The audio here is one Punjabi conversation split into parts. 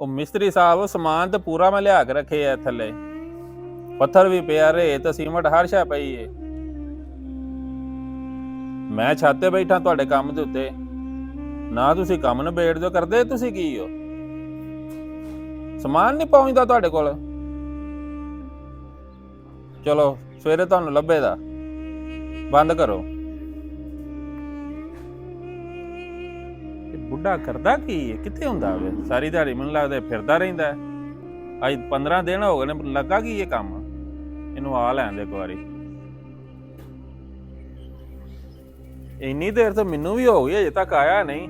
ਉਹ ਮਿਸਤਰੀ ਸਾਹਿਬ ਸਮਾਨ ਤੇ ਪੂਰਾ ਮੈਂ ਲਿਆ ਕੇ ਰੱਖੇ ਆ ਥੱਲੇ, ਪੱਥਰ ਵੀ ਪਿਆ, ਰੇਤ ਸੀਮਟ ਹਰ ਸ਼ੈ ਪਈ ਏ। ਮੈਂ ਛੱਤ ਤੇ ਬੈਠਾ ਤੁਹਾਡੇ ਕੰਮ ਦੇ ਉੱਤੇ, ਨਾ ਤੁਸੀਂ ਕੰਮ ਨਿਬੇੜ ਦਿਓ। ਕਰਦੇ ਤੁਸੀਂ ਕੀ ਹੋ? ਸਮਾਨ ਨਹੀਂ ਪਹੁੰਚਦਾ ਤੁਹਾਡੇ ਕੋਲ। ਚਲੋ ਸਵੇਰੇ ਤੁਹਾਨੂੰ ਲੱਭੇਗਾ, ਬੰਦ ਕਰੋ। ਬੁੱਢਾ ਕਰਦਾ ਕੀ ਹੈ? ਕਿੱਥੇ ਹੁੰਦਾ ਵੇ? ਸਾਰੀ ਦਿਹਾੜੀ ਮੈਨੂੰ ਲੱਗਦਾ ਫਿਰਦਾ ਰਹਿੰਦਾ। ਅੱਜ 15 ਦਿਨ ਹੋ ਗਏ ਨੇ, ਲੱਗਾ ਕੀ ਇਹ ਕੰਮ? ਇਹਨੂੰ ਆ ਲੈਣ ਦੇ ਇੱਕ ਵਾਰੀ। ਇੰਨੀ ਦੇਰ ਤੋਂ ਮੈਨੂੰ ਵੀ ਹੋ ਗਈ, ਅਜੇ ਤੱਕ ਆਇਆ ਨਹੀਂ।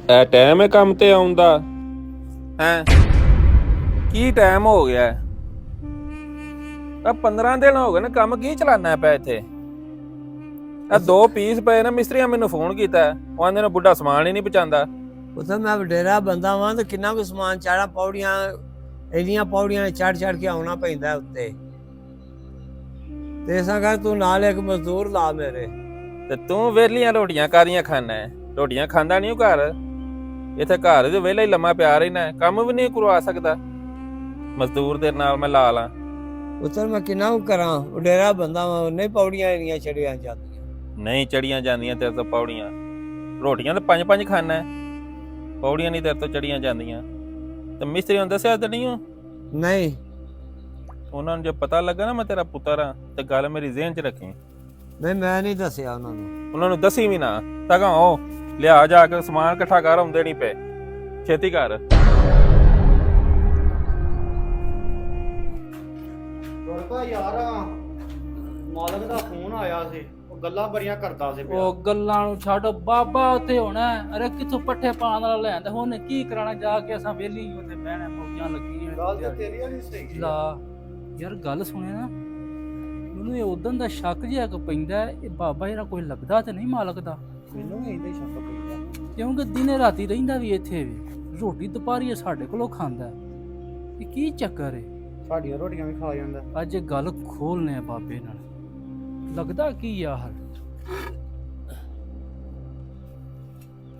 ਇਹ ਟਾਈਮ ਹੈ ਕੰਮ ਤੇ ਆਉਣ ਦਾ? ਹੈ ਕੀ ਟਾਈਮ ਹੋ ਗਿਆ? ਆ 15 ਦਿਨ ਹੋ ਗਏ ਨੇ, ਕੰਮ ਕੀ ਚਲਾਨਾ ਪਿਆ ਇੱਥੇ? ਆ 2 ਪੀਸ ਪਏ ਨੇ, ਮਿਸਤਰੀਆਂ ਮੈਨੂੰ ਫੋਨ ਕੀਤਾ, ਉਹ ਆਂਦੇ ਨੇ ਬੁੱਢਾ ਸਮਾਨ ਹੀ ਨਹੀਂ ਪਹੁੰਚਾਉਂਦਾ। ਉੱਥੇ ਮੈਂ ਵਡੇਰਾ ਬੰਦਾ ਵਾਂ ਤੇ ਕਿੰਨਾ ਕੁ ਸਮਾਨ ਚਾੜਾ, ਪੌੜੀਆਂ ਇੰਨੀਆਂ ਪੌੜੀਆਂ ਚੜ ਕੇ ਆਉਣਾ ਪੈਂਦਾ ਉੱਤੇ। ਤੇ ਇਸਾਂ ਕਰ ਤੂੰ ਨਾਲ ਇੱਕ ਮਜ਼ਦੂਰ ਲਾ ਮੇਰੇ। ਤੇ ਤੂੰ ਵਿਹਲੀਆਂ ਰੋਟੀਆਂ ਕਾਦੀਆਂ ਖਾਣਾ? ਰੋਟੀਆਂ ਖਾਂਦਾ ਨਹੀਂ ਉਹ ਘਰ? ਇੱਥੇ ਘਰ ਦੇ ਵਿਹਲਾ ਹੀ ਲੰਮਾ ਪਿਆ ਰਹਿਣਾ, ਕੰਮ ਵੀ ਨਹੀਂ ਕਰਵਾ ਸਕਦਾ। ਮਜ਼ਦੂਰ ਦੇ ਨਾਲ ਮੈਂ ਲਾ ਲਾਂ? ਉੱਤਰ ਮੈਂ ਕਿੰਨਾ ਕੁ ਕਰਾਂ, ਵਡੇਰਾ ਬੰਦਾ ਵਾਂ, ਨਹੀਂ ਪੌੜੀਆਂ ਇੰਨੀਆਂ ਚੜੀਆਂ ਜਾਂਦੀਆਂ। ਨਹੀਂ ਚੜੀਆਂ ਜਾਂਦੀਆਂ ਤੇਰੇ ਤੋਂ ਪੌੜੀਆਂ। ਰੋਟੀਆਂ ਤਾਂ 5-5 ਖਾਣਾ, ਪੌੜੀਆਂ ਨਹੀਂ ਤੇਰੇ ਤੋਂ ਚੜੀਆਂ ਜਾਂਦੀਆਂ। ਤੇ ਮਿਸਤਰੀ ਨੂੰ ਦੱਸਿਆ ਤੇ ਨਹੀਂ? ਨਹੀਂ, ਉਹਨਾਂ ਨੂੰ ਜੇ ਪਤਾ ਲੱਗਾ ਨਾ ਮੈਂ ਤੇਰਾ ਪੁੱਤਰ ਆ, ਤੇ ਗੱਲ ਮੇਰੀ ਜ਼ਿਹਨ 'ਚ ਰੱਖੀ। ਨਹੀਂ ਮੈਂ ਨਹੀਂ ਦੱਸਿਆ ਉਹਨਾਂ ਨੂੰ। ਉਹਨਾਂ ਨੂੰ ਦੱਸੀ ਵੀ ਨਾ, ਤਾਂ ਕਹੋ ਲਿਆ ਜਾ ਕੇ ਸਮਾਨ ਇਕੱਠਾ ਕਰ, ਆਉਂਦੇ ਨਹੀਂ ਪਏ, ਛੇਤੀ ਕਰ। ਗੁਰਕਾ ਯਾਰ, ਮਾਲਕ ਦਾ ਫੋਨ ਆਇਆ ਸੀ, ਉਹ ਗੱਲਾਂ ਬੜੀਆਂ ਕਰਦਾ ਸੀ। ਉਹ ਗੱਲਾਂ ਨੂੰ ਛੱਡ, ਬਾਬਾ ਉੱਥੇ ਹੋਣਾ। ਅਰੇ ਕਿੱਥੋਂ ਪੱਠੇ ਪਾਣ ਵਾਲਾ ਲੈਂਦਾ, ਉਹਨੇ ਕੀ ਕਰਾਣਾ? ਜਾ ਕੇ ਅਸਾਂ ਵੇਲੀ ਉੱਥੇ ਬਹਿਣਾ, ਮੌਜਾਂ ਲੱਗੀਆਂ। ਗੱਲ ਤੇ ਤੇਰੀ ਨਹੀਂ ਸਹੀ ਲਾ ਯਾਰ, ਗੱਲ ਸੁਣੇ ਨਾ, ਮੈਨੂੰ ਇਹ ਉਦੋਂ ਦਾ ਸ਼ੱਕ ਜਿਹਾ ਕਿ ਪੈਂਦਾ, ਇਹ ਬਾਬਾ ਜਿਹੜਾ ਕੋਈ ਲੱਗਦਾ ਤੇ ਨਹੀਂ ਮਾਲਕ ਦਾ। ਮੈਨੂੰ ਵੀ ਇਹਦੇ ਸ਼ੱਕ ਪੈਂਦਾ, ਕਿਉਂਕਿ ਦਿਨੇ ਰਾਤੀ ਰਹਿੰਦਾ ਵੀ ਇੱਥੇ ਵੀ, ਰੋਟੀ ਦੁਪਹਿਰੀ ਸਾਡੇ ਕੋਲੋਂ ਖਾਂਦਾ। ਇਹ ਕੀ ਚੱਕਰ ਏ? ਸਾਡੀਆਂ ਰੋਟੀਆਂ ਵੀ ਖਾ ਜਾਂਦਾ। ਅੱਜ ਇਹ ਗੱਲ ਖੋਲਨੇ ਆ ਬਾਬੇ ਨਾਲ, ਲੱਗਦਾ ਕੀ ਆ ਹਰ।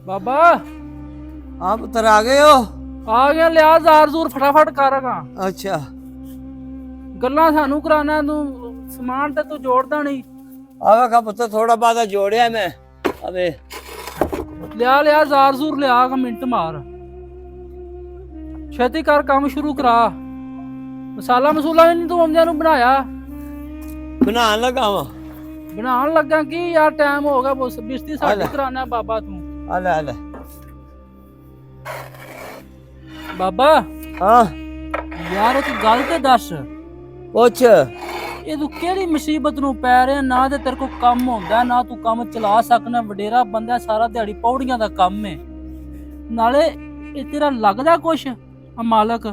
ਬਾਬਾ ਆਪ ਪੁੱਤਰ ਆ ਗਏ ਹੋ? ਆ ਗਿਆ, ਲਿਆ ਜ਼ਾਰ ਜ਼ੂਰ ਫਟਾਫਟ ਕਰਾਂਗਾ। ਅੱਛਾ, ਗੱਲਾਂ ਸਾਨੂੰ ਕਰਾਣਾ, ਤੂੰ ਸਮਾਨ ਤੇ ਤੂੰ ਜੋੜਦਾ ਨਹੀਂ। ਆਵੇਗਾ ਪੁੱਤਰ, ਥੋੜਾ ਬਾਦਾ ਜੋੜਿਆ ਮੈਂ। ਅਵੇ ਲਿਆ ਜ਼ਾਰ ਜ਼ੂਰ ਲਿਆ, ਮਿੰਟ ਮਾਰ, ਛੇਤੀ ਕਰ, ਕੰਮ ਸ਼ੁਰੂ ਕਰਾ। ਮਸਾਲਾ ਮਸੂਲਾ ਵੀ ਨਹੀਂ ਤੂੰ ਆਉਂਦਿਆਂ ਨੂੰ ਬਣਾਇਆ? ਬਣਾਉਣ ਲੱਗਾ ਵਾਂ। ਬਣਾਉਣ ਲੱਗਾ ਕੀ ਯਾਰ? ਟਾਈਮ ਹੋ ਗਿਆ, ਬਿਸਤੀ ਸਾਡੀ ਕਰਾਣਾ ਬਾਬਾ ਤੂੰ। ਆ ਲੈ ਬਾਬਾ ਹਾਂ ਯਾਰ, ਇੱਕ ਗੱਲ ਤੇ ਦੱਸ, ਪੁੱਛ। ਇਹ ਤੂੰ ਕਿਹੜੀ ਮੁਸੀਬਤ ਨੂੰ ਪੈ ਰਿਹਾ? ਨਾ ਤੇ ਤੇਰੇ ਕੋਲ ਕੰਮ ਹੁੰਦਾ, ਨਾ ਤੂੰ ਕੰਮ ਚਲਾ ਸਕਣਾ। ਵਡੇਰਾ ਬੰਦਾ, ਸਾਰਾ ਦਿਹਾੜੀ ਪੌੜੀਆਂ ਦਾ ਕੰਮ ਏ। ਨਾਲੇ ਇਹ ਤੇਰਾ ਲੱਗਦਾ ਕੁਛ ਆ ਮਾਲਕ?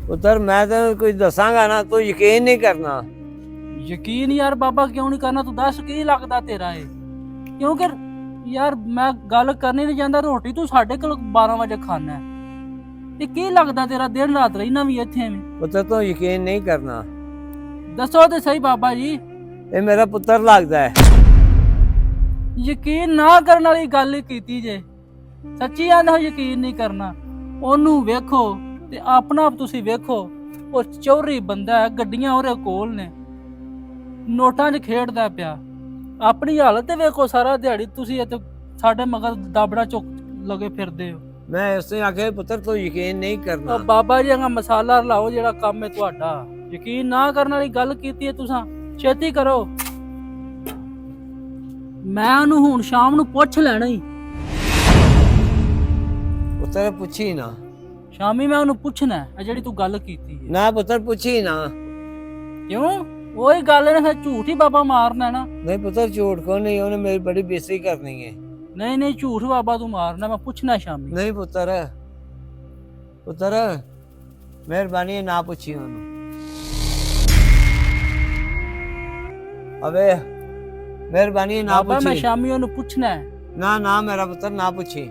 ਪੁੱਤਰ ਮੈਂ ਤੈਨੂੰ ਕੁਝ ਦੱਸਾਂਗਾ ਨਾ, ਤੂੰ ਯਕੀਨ ਨਹੀਂ ਕਰਨਾ। ਯਕੀਨ ਯਾਰ ਬਾਬਾ ਕਿਉਂ ਨਹੀਂ ਕਰਨਾ? ਤੂੰ ਦੱਸ ਕੀ ਲੱਗਦਾ ਤੇਰਾ ਇਹ? ਕਿਉਂਕਿ ਯਾਰ ਮੈਂ ਗੱਲ ਕਰਨੀ ਨਹੀਂ ਜਾਂਦਾ, ਰੋਟੀ ਤੂੰ ਸਾਡੇ ਕੋਲ 12 ਵਜੇ ਖਾਣਾ। ਇਹ ਕੀ ਲੱਗਦਾ ਤੇਰਾ? ਦਿਨ ਰਾਤ ਰਹਿਣਾ ਵੀ ਇੱਥੇ ਵੀ? ਪੁੱਤਰ ਤੂੰ ਯਕੀਨ ਨਹੀਂ ਕਰਨਾ। ਦੱਸੋ ਤੇ ਸਹੀ ਬਾਬਾ ਜੀ। ਇਹ ਮੇਰਾ ਪੁੱਤਰ ਲੱਗਦਾ ਹੈ। ਯਕੀਨ ਨਾ ਕਰਨ ਵਾਲੀ ਗੱਲ ਹੀ ਕੀਤੀ ਜੇ। ਸੱਚੀ ਆਂਦਾ ਯਕੀਨ ਨਹੀਂ ਕਰਨਾ। ਉਹਨੂੰ ਵੇਖੋ ਤੇ ਆਪਣਾ ਆਪ ਤੁਸੀਂ ਵੇਖੋ, ਉਹ ਚੌਰੀ ਬੰਦਾ ਹੈ, ਗੱਡੀਆਂ ਉਹਦੇ ਕੋਲ ਨੇ, ਨੋਟਾਂ 'ਚ ਖੇਡਦਾ ਪਿਆ। ਆਪਣੀ ਹਾਲਤ ਤੇ ਵੇਖੋ, ਸਾਰਾ ਦਿਹਾੜੀ ਤੁਸੀਂ ਇੱਥੇ ਸਾਡੇ ਮਗਰ ਦਾਬੜਾ ਚੁੱਕ ਲਗੇ ਫਿਰਦੇ ਹੋ। ਮੈਂ ਇਸੇ ਆਖੇ ਪੁੱਤਰ ਤੂੰ ਯਕੀਨ ਨਹੀਂ ਕਰਨਾ। ਬਾਬਾ ਜੀ ਦਾ ਮਸਾਲਾ ਲਾਓ, ਜਿਹੜਾ ਕੰਮ ਹੈ ਤੁਹਾਡਾ। ਯਕੀਨ ਨਾ ਕਰਨ ਵਾਲੀ ਗੱਲ ਕੀਤੀ ਹੈ ਤੁਸੀਂ, ਛੇਤੀ ਕਰੋ। ਮੈਂ ਉਹਨੂੰ ਹੁਣ ਸ਼ਾਮ ਨੂੰ ਪੁੱਛ ਲੈਣਾ ਹੀ। ਪੁੱਤਰ ਪੁੱਛੀ ਨਾ, ਸ਼ਾਮੀ ਮੈਂ ਉਹਨੂੰ ਪੁੱਛਣਾ ਹੈ ਜਿਹੜੀ ਤੂੰ ਗੱਲ ਕੀਤੀ ਹੈ। ਨਾ ਪੁੱਤਰ ਪੁੱਛੀ ਨਾ। ਕਿਉਂ? ਉਹੀ ਗੱਲ ਨੇ, ਫਿਰ ਝੂਠ ਹੀ ਬਾਬਾ ਮਾਰਨਾ ਨਾ। ਨਹੀਂ ਪੁੱਤਰ ਝੂਠ ਕੋ ਨਹੀਂ, ਉਹਨੇ ਮੇਰੀ ਬੜੀ ਬੇਇੱਜ਼ਤੀ ਕਰਨੀ ਹੈ। ਨਹੀਂ ਝੂਠ ਬਾਬਾ ਤੂੰ ਮਾਰਨਾ, ਮੈਂ ਪੁੱਛਣਾ ਸ਼ਾਮੀ। ਨਹੀਂ ਪੁੱਤਰ ਮਿਹਰਬਾਨੀ ਨਾ ਪੁੱਛੀ ਉਹਨੂੰ। ਅਬੇ ਮਿਹਰਬਾਨੀ ਨਾ ਬਾਬਾ ਪੁੱਛੀ। ਮੈਂ ਸ਼ਾਮੀ ਉਹਨੂੰ ਪੁੱਛਣਾ ਹੈ। ਨਾ ਮੇਰਾ ਪੁੱਤਰ ਨਾ ਪੁੱਛੀ।